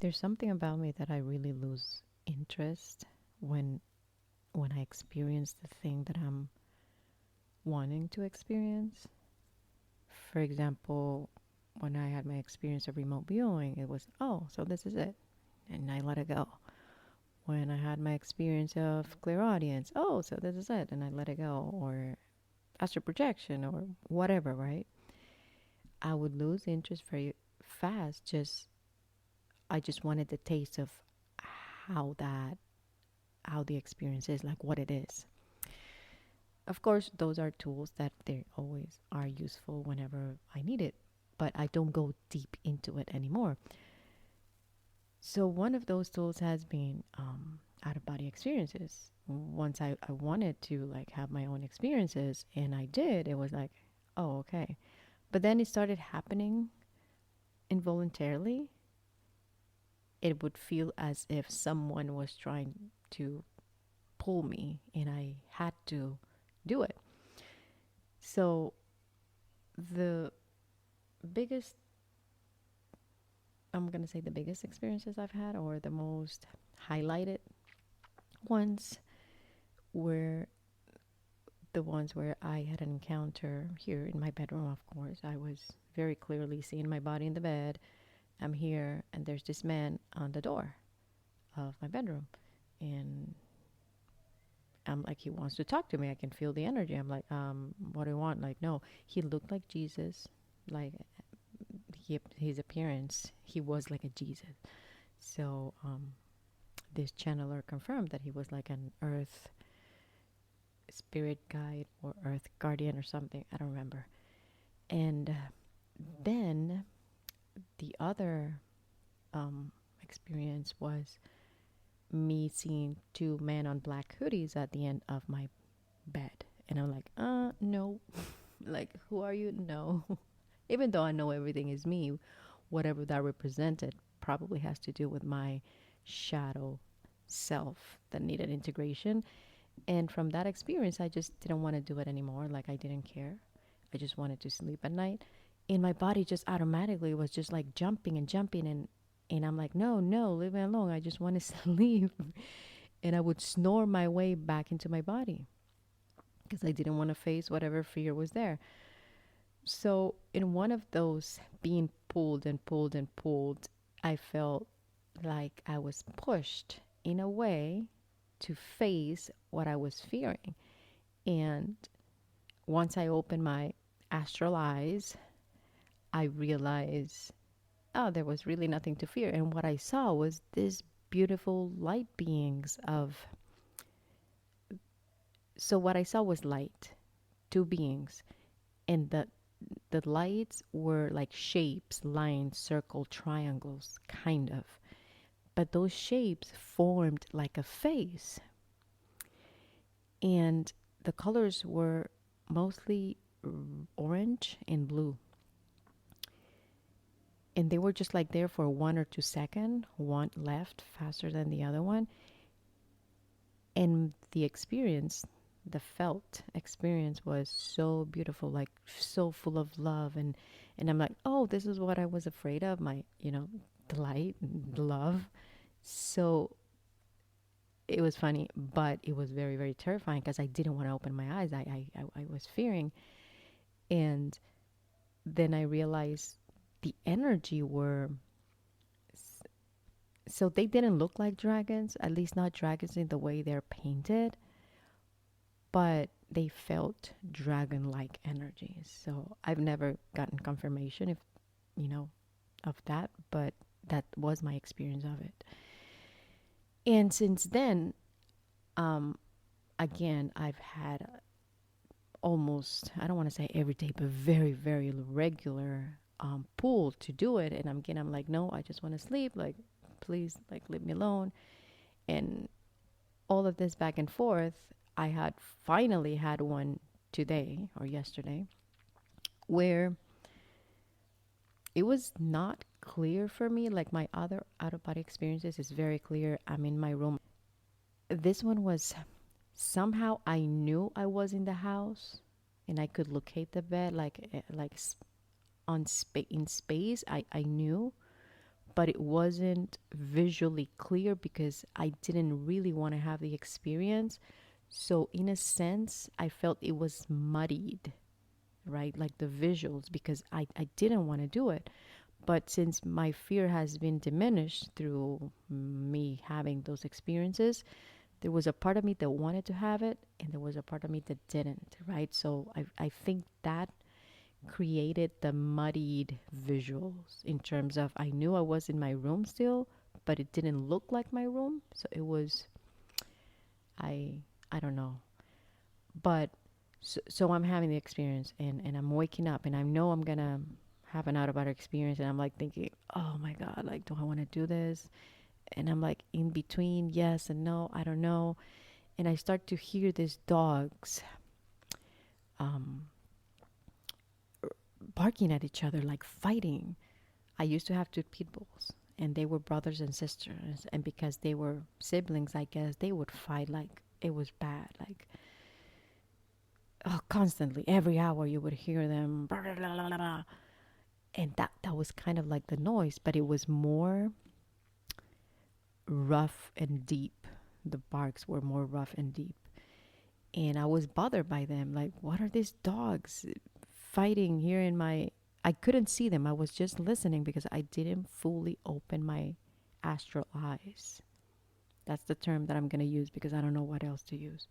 There's something about me that I really lose interest when when I experience the thing that I'm wanting to experience. For example, when I had my experience of remote viewing, it was, oh, so this is it. And I let it go. When I had my experience of clairaudience, oh, so this is it. And I let it go. Or astral projection or whatever, right? I would lose interest very fast. I just wanted the taste of how that, how the experience is, like what it is. Of course, those are tools that they always are useful whenever I need it, but I don't go deep into it anymore. So one of those tools has been out of body experiences. Once I wanted to like have my own experiences, and I did, it was like, oh, okay. But then it started happening involuntarily. It would feel as if someone was trying to pull me, and I had to do it. So the biggest, I'm going to say the biggest experiences I've had, or the most highlighted ones, were the ones where I had an encounter here in my bedroom, of course. I was very clearly seeing my body in the bed. I'm here, and there's this man on the door of my bedroom. And I'm like, he wants to talk to me. I can feel the energy. I'm like, what do you want? Like, no. He looked like Jesus. Like, his appearance, he was like a Jesus. So, this channeler confirmed that he was like an earth spirit guide or earth guardian or something. I don't remember. And then the other experience was me seeing two men on black hoodies at the end of my bed. And I'm like, no. Like, who are you? No. Even though I know everything is me, whatever that represented probably has to do with my shadow self that needed integration. And from that experience, I just didn't want to do it anymore. Like, I didn't care. I just wanted to sleep at night. And my body just automatically was just like jumping and jumping. And I'm like, no, no, leave me alone. I just want to sleep. And I would snore my way back into my body because I didn't want to face whatever fear was there. So, in one of those being pulled and pulled and pulled, I felt like I was pushed in a way to face what I was fearing. And once I opened my astral eyes, I realized, oh, there was really nothing to fear. And what I saw was these beautiful light beings of. So, what I saw was light, two beings. And the lights were like shapes, lines, circle, triangles, kind of. But those shapes formed like a face. And the colors were mostly orange and blue. And they were just like there for 1 or 2 seconds. One left faster than the other one. And the experience, the felt experience was so beautiful, like so full of love. And I'm like, oh, this is what I was afraid of, my, the light, the love. So it was funny, but it was very, very terrifying because I didn't want to open my eyes. I was fearing. And then I realized the energy were, so they didn't look like dragons, at least not dragons in the way they're painted, but they felt dragon like energies. So I've never gotten confirmation if, you know, of that, but that was my experience of it. And since then, um, again, I've had almost, I don't want to say every day, but very, very regular pull to do it. And again, I'm like, no, I just want to sleep. Like, please, like, leave me alone. And all of this back and forth, I had finally had one today or yesterday where it was not clear for me. Like my other out of body experiences is very clear. I'm in my room. This one was somehow I knew I was in the house and I could locate the bed like on in space. I knew, but it wasn't visually clear because I didn't really want to have the experience. So, in a sense, I felt it was muddied, right? Like the visuals, because I didn't want to do it. But since my fear has been diminished through me having those experiences, there was a part of me that wanted to have it, and there was a part of me that didn't, right? So I think that created the muddied visuals in terms of I knew I was in my room still, but it didn't look like my room. So it was, I I don't know. But so I'm having the experience, and I'm waking up, and I know I'm gonna have an out of body experience, and I'm like thinking, oh my God, like, do I want to do this? And I'm like in between yes and no, I don't know. And I start to hear these dogs um, barking at each other, like fighting. I used to have two pit bulls, and they were brothers and sisters. And because they were siblings, I guess they would fight like it was bad. Like, oh, constantly, every hour, you would hear them. Blah, blah, blah, blah, blah. And that was kind of like the noise, but it was more rough and deep. The barks were more rough and deep. And I was bothered by them. Like, what are these dogs fighting here in my. I couldn't see them. I was just listening because I didn't fully open my astral eyes. That's the term that I'm going to use because I don't know what else to use.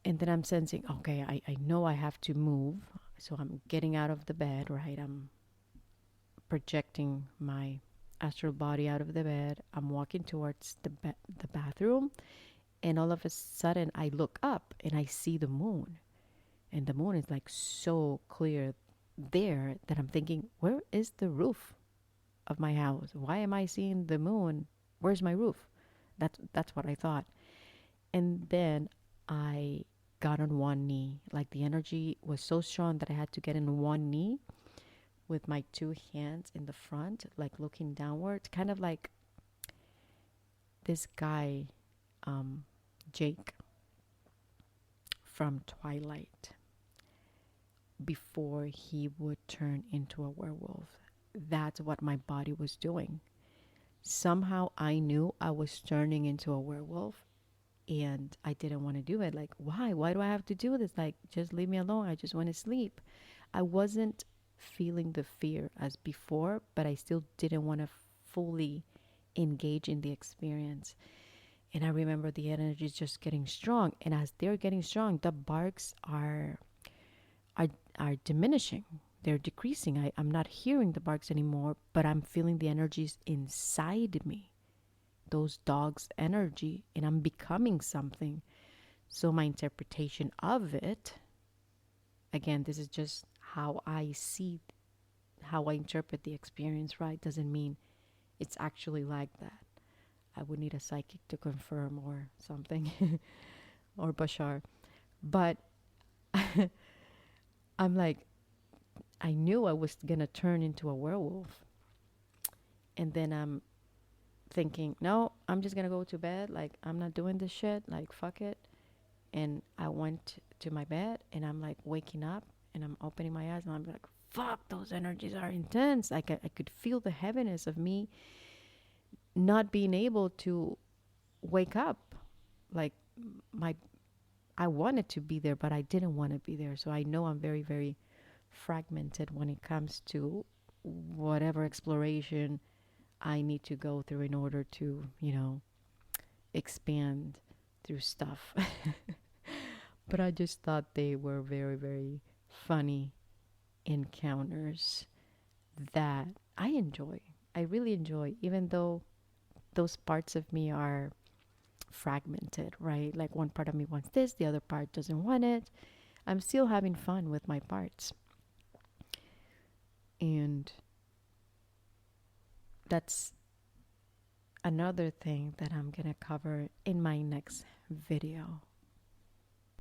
And then I'm sensing, okay, I know I have to move. So I'm getting out of the bed, right? I'm projecting my astral body out of the bed. I'm walking towards the bathroom. And all of a sudden, I look up and I see the moon. And the moon is like so clear there that I'm thinking, where is the roof of my house? Why am I seeing the moon? Where's my roof? That's what I thought. And then I got on one knee. Like the energy was so strong that I had to get in one knee with my two hands in the front, like looking downward, kind of like this guy, Jake from Twilight, before he would turn into a werewolf. That's what my body was doing. Somehow I knew I was turning into a werewolf, and I didn't want to do it. Like, why? Why do I have to do this? Like, just leave me alone. I just want to sleep. I wasn't feeling the fear as before, but I still didn't want to fully engage in the experience. And I remember the energy is just getting strong. And as they're getting strong, the barks are are diminishing. They're decreasing. I'm not hearing the barks anymore, but I'm feeling the energies inside me. Those dogs' energy, and I'm becoming something. So my interpretation of it, again, this is just how I see, how I interpret the experience, right? Doesn't mean it's actually like that. I would need a psychic to confirm or something, or Bashar. But I'm like, I knew I was gonna turn into a werewolf. And then I'm thinking, no, I'm just gonna go to bed. Like, I'm not doing this shit. Like, fuck it. And I went to my bed, and I'm like waking up, and I'm opening my eyes, and I'm like, fuck, those energies are intense. I could feel the heaviness of me not being able to wake up. Like, my I wanted to be there, but I didn't want to be there. So I know I'm very, very fragmented when it comes to whatever exploration I need to go through in order to, expand through stuff. But I just thought they were very, very funny encounters that I enjoy. I really enjoy, even though those parts of me are fragmented, right? Like one part of me wants this, the other part doesn't want it. I'm still having fun with my parts. And that's another thing that I'm going to cover in my next video.